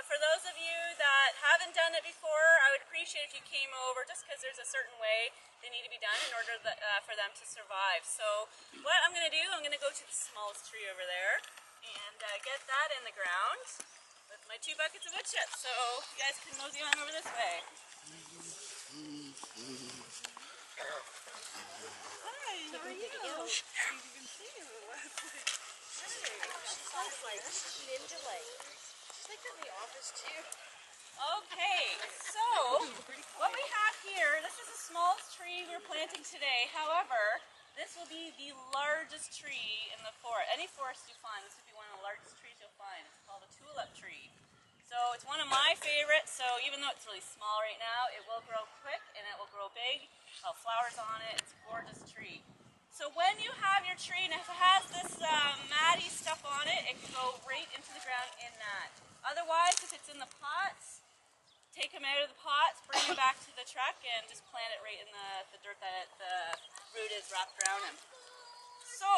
for those of you that haven't done it before, I would appreciate if you came over, just because there's a certain way they need to be done in order for them to survive. So what I'm going to do, I'm going to go to the smallest tree over there and get that in the ground with my 2 buckets of wood chips. So you guys can mosey on over this way. Hi, how are you? I didn't even see you. She sounds like ninja-like. She's like in the office too. Okay, so what we have here, this is the smallest tree we're planting today. However, this will be the largest tree in the forest. Any forest you find, this would be one of the largest trees you'll find. It's called a tulip tree. So it's one of my favorites, so even though it's really small right now, it will grow quick and it will grow big. It'll have flowers on it. It's a gorgeous tree. So when you have your tree, and if it has this matty stuff on it, it can go right into the ground in that. Otherwise, if it's in the pots, take them out of the pots, bring them back to the truck, and just plant it right in the dirt that the root is wrapped around in. So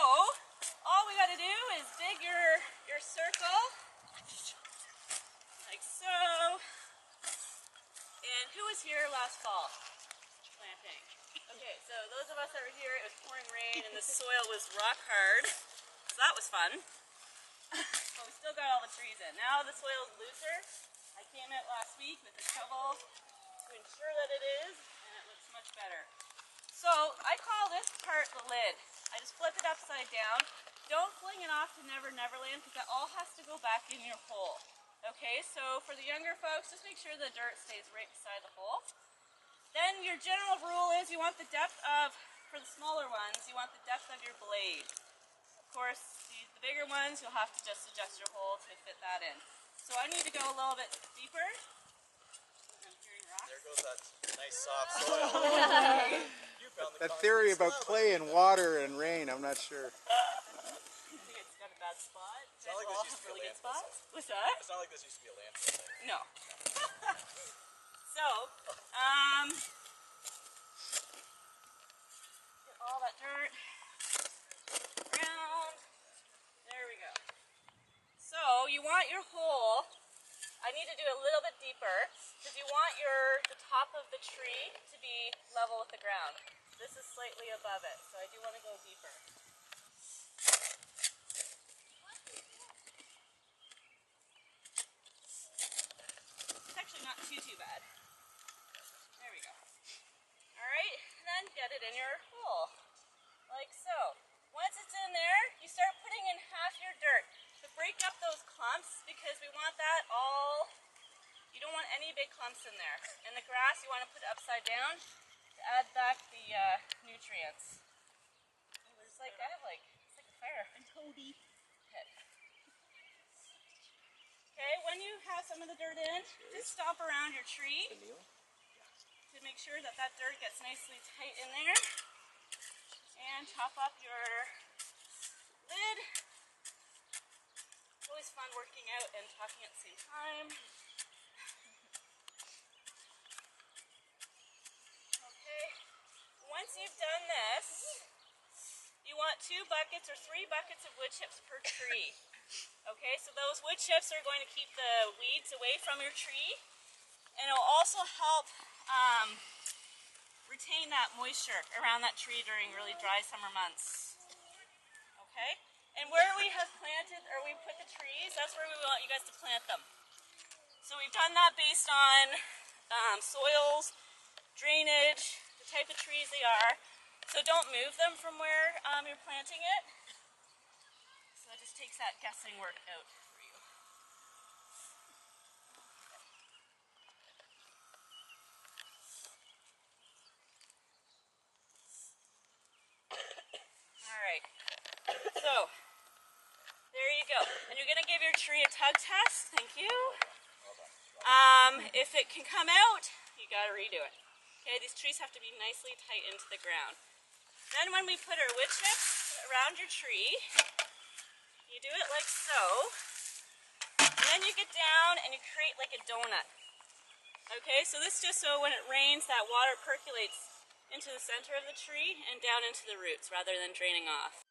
all we got to do is dig your circle, like so. And who was here last fall planting? Okay, so those of us that were here, it was pouring rain and the soil was rock hard, so that was fun. But we still got all the trees in. Now the soil is looser. I came out last week with a shovel to ensure that it is, and it looks much better. So I call this part the lid. I just flip it upside down. Don't fling it off to Never Neverland, because that all has to go back in your hole. Okay, so for the younger folks, just make sure the dirt stays right beside the hole. Then your general rule is you want the depth of, for the smaller ones, you want the depth of your blade. Of course, the bigger ones, you'll have to just adjust your hole to fit that in. So I need to go a little bit deeper. I'm hearing rocks. There goes that nice soft soil. You found the that theory about clay and water and rain, I'm not sure. I think it's got a bad spot. It's not like this used to be a landfill site. What's that? It's not like this used to be a landfill site. No. So, get all that dirt around. There we go. So you want your hole, I need to do a little bit deeper, because you want the top of the tree to be level with the ground. This is slightly above it, so I do want to go deeper. It's actually not too bad. There we go. Alright, then get it in your hole, like so. Once it's in there, you start putting in half your dirt. To break up those clumps, because we want that all, you don't want any big clumps in there. And the grass, you want to put it upside down to add back the nutrients. Oh, there's like, it's like a fire. And Toby. Okay, when you have some of the dirt in, just stomp around your tree to make sure that that dirt gets nicely tight in there. And top up your lid. It's always fun working out and talking at the same time. Okay, once you've done this, you want 2 buckets or 3 buckets of wood chips per tree. Okay, so those wood chips are going to keep the weeds away from your tree, and it will also help retain that moisture around that tree during really dry summer months. Okay, and where we have planted, or we put the trees, that's where we want you guys to plant them. So we've done that based on soils, drainage, the type of trees they are. So don't move them from where you're planting it. So it just takes that guessing work out for you. Alright, so there you go. And you're going to give your tree a tug test. Thank you. If it can come out, you got to redo it. Okay, these trees have to be nicely tight into the ground. Then when we put our wood chips around your tree, you do it like so, and then you get down and you create like a donut. Okay, so this just so when it rains, that water percolates into the center of the tree and down into the roots rather than draining off.